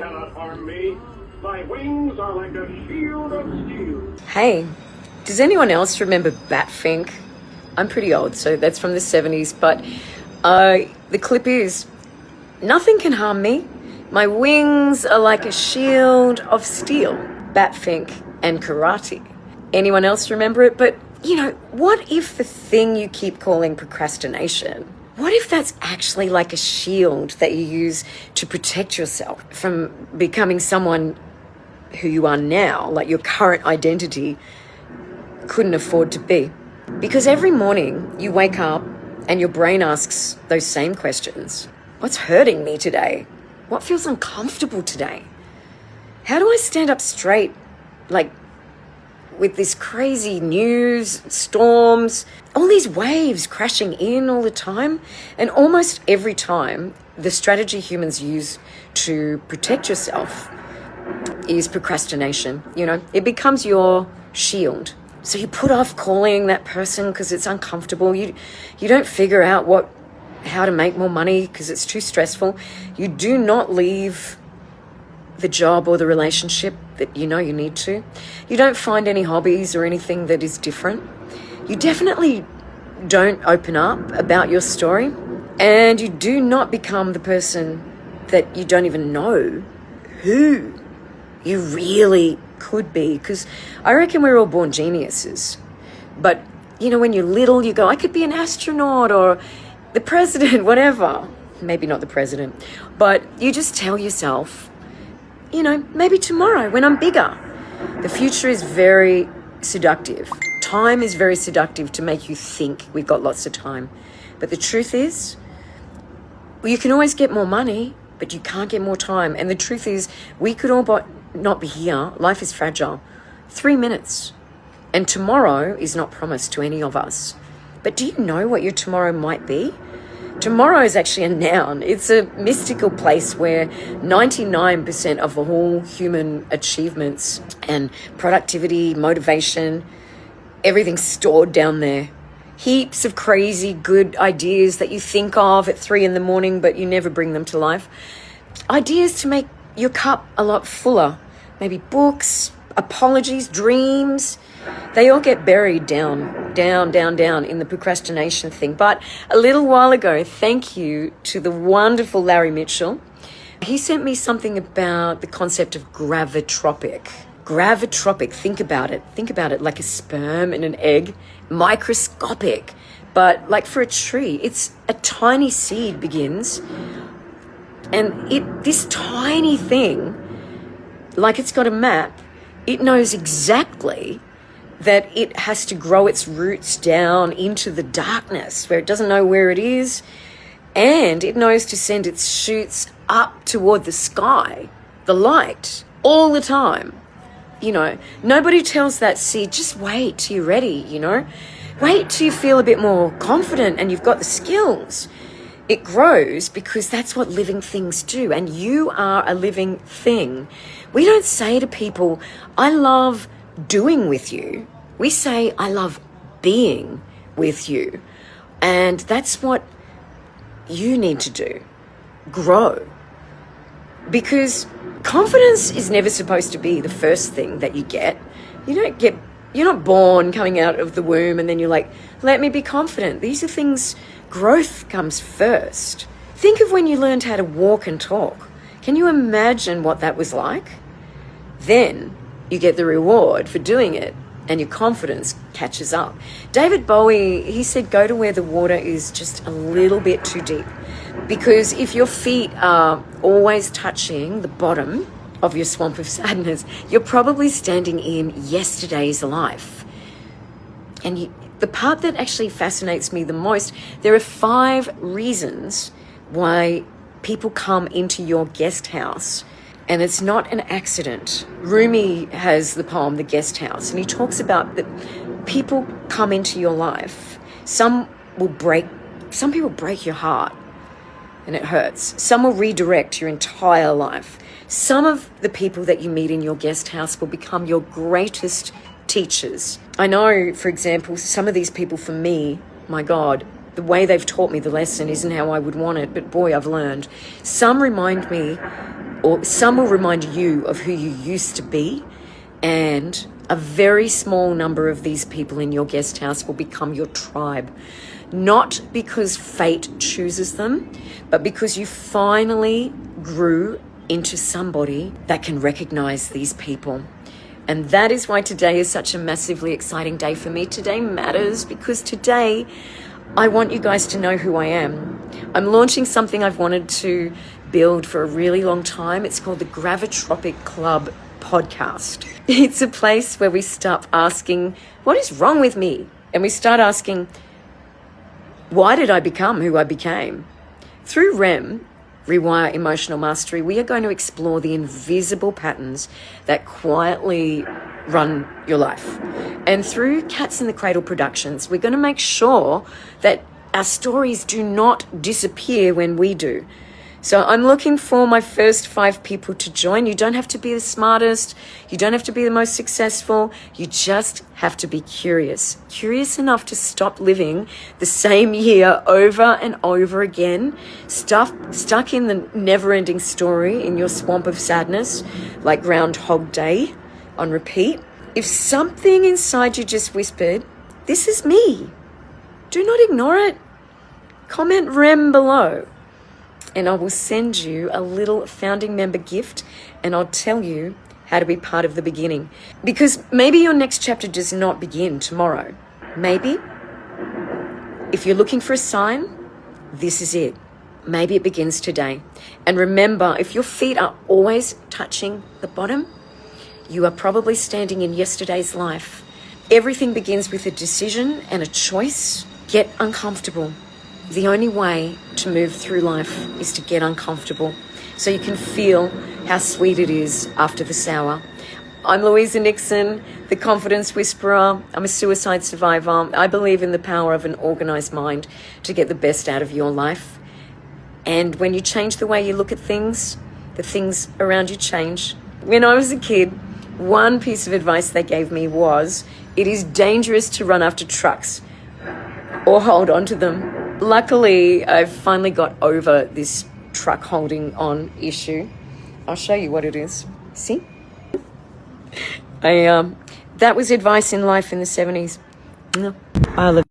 cannot harm me. My wings are like a shield of steel. Hey, does anyone else remember Batfink? I'm pretty old, so that's from the 70s, but the clip is, nothing can harm me. My wings are like a shield of steel. Batfink and karate. Anyone else remember it? But, what if the thing you keep calling procrastination, what if that's actually like a shield that you use to protect yourself from becoming someone who you are now, like your current identity couldn't afford to be? Because every morning you wake up and your brain asks those same questions. What's hurting me today? What feels uncomfortable today? How do I stand up straight, with this crazy news, storms, all these waves crashing in all the time? And almost every time, the strategy humans use to protect yourself is procrastination. It becomes your shield. So you put off calling that person because it's uncomfortable. You don't figure out how to make more money because it's too stressful. You do not leave the job or the relationship that you need to. You don't find any hobbies or anything that is different. You definitely don't open up about your story, and you do not become the person that you don't even know who you really could be, because I reckon we're all born geniuses. But when you're little, you go, I could be an astronaut or the president, whatever. Maybe not the president, but you just tell yourself, maybe tomorrow when I'm bigger. The future is very seductive. Time is very seductive to make you think we've got lots of time. But the truth is, you can always get more money, but you can't get more time. And the truth is, we could all not be here. Life is fragile. 3 minutes. And tomorrow is not promised to any of us. But do you know what your tomorrow might be? Tomorrow is actually a noun. It's a mystical place where 99% of all human achievements and productivity, motivation, everything's stored down there. Heaps of crazy good ideas that you think of at 3 a.m, but you never bring them to life. Ideas to make your cup a lot fuller. Maybe books, apologies, dreams. They all get buried down in the procrastination thing. But a little while ago, thank you to the wonderful Larry Mitchell. He sent me something about the concept of gravitropic. Gravitropic, think about it like a sperm in an egg, microscopic. But like for a tree, it's a tiny seed begins. And this tiny thing, like it's got a map, it knows exactly that it has to grow its roots down into the darkness where it doesn't know where it is. And it knows to send its shoots up toward the sky, the light, all the time. Nobody tells that seed, just wait till you're ready, Wait till you feel a bit more confident and you've got the skills. It grows because that's what living things do. And you are a living thing. We don't say to people, I love doing with you. We say, I love being with you. And that's what you need to do. Grow. Because confidence is never supposed to be the first thing that you get. You're not born coming out of the womb and then you're like, let me be confident. These are things, growth comes first. Think of when you learned how to walk and talk. Can you imagine what that was like? Then you get the reward for doing it and your confidence catches up. David Bowie, he said, go to where the water is just a little bit too deep. Because if your feet are always touching the bottom of your swamp of sadness, you're probably standing in yesterday's life. And the part that actually fascinates me the most, there are 5 reasons why people come into your guest house. And it's not an accident. Rumi has the poem, The Guest House, and he talks about that people come into your life. Some people break your heart and it hurts. Some will redirect your entire life. Some of the people that you meet in your guest house will become your greatest teachers. I know, for example, some of these people for me, my God, the way they've taught me the lesson isn't how I would want it, but boy, I've learned. Some remind me or some will remind you of who you used to be, and a very small number of these people in your guest house will become your tribe. Not because fate chooses them, but because you finally grew into somebody that can recognize these people. And that is why today is such a massively exciting day for me. Today matters because today I want you guys to know who I am. I'm launching something I've wanted to build for a really long time. It's called the Gravitropic Club podcast. It's a place where we stop asking, what is wrong with me? And we start asking, why did I become who I became? Through REM, Rewire Emotional Mastery, we are going to explore the invisible patterns that quietly run your life. And through Cats in the Cradle Productions, we're going to make sure that our stories do not disappear when we do. So I'm looking for my first 5 people to join. You don't have to be the smartest. You don't have to be the most successful. You just have to be curious. Curious enough to stop living the same year over and over again. Stuck in the never-ending story in your swamp of sadness, like Groundhog Day on repeat. If something inside you just whispered, this is me, do not ignore it. Comment REM below, and I will send you a little founding member gift, and I'll tell you how to be part of the beginning. Because maybe your next chapter does not begin tomorrow. Maybe, if you're looking for a sign, this is it. Maybe it begins today. And remember, if your feet are always touching the bottom, you are probably standing in yesterday's life. Everything begins with a decision and a choice. Get uncomfortable. The only way to move through life is to get uncomfortable so you can feel how sweet it is after the sour. I'm Louisa Nixon, the Confidence Whisperer. I'm a suicide survivor. I believe in the power of an organized mind to get the best out of your life. And when you change the way you look at things, the things around you change. When I was a kid, one piece of advice they gave me was, it is dangerous to run after trucks or hold on to them. Luckily, I've finally got over this truck holding on issue. I'll show you what it is. See? That was advice in life in the 70s. I love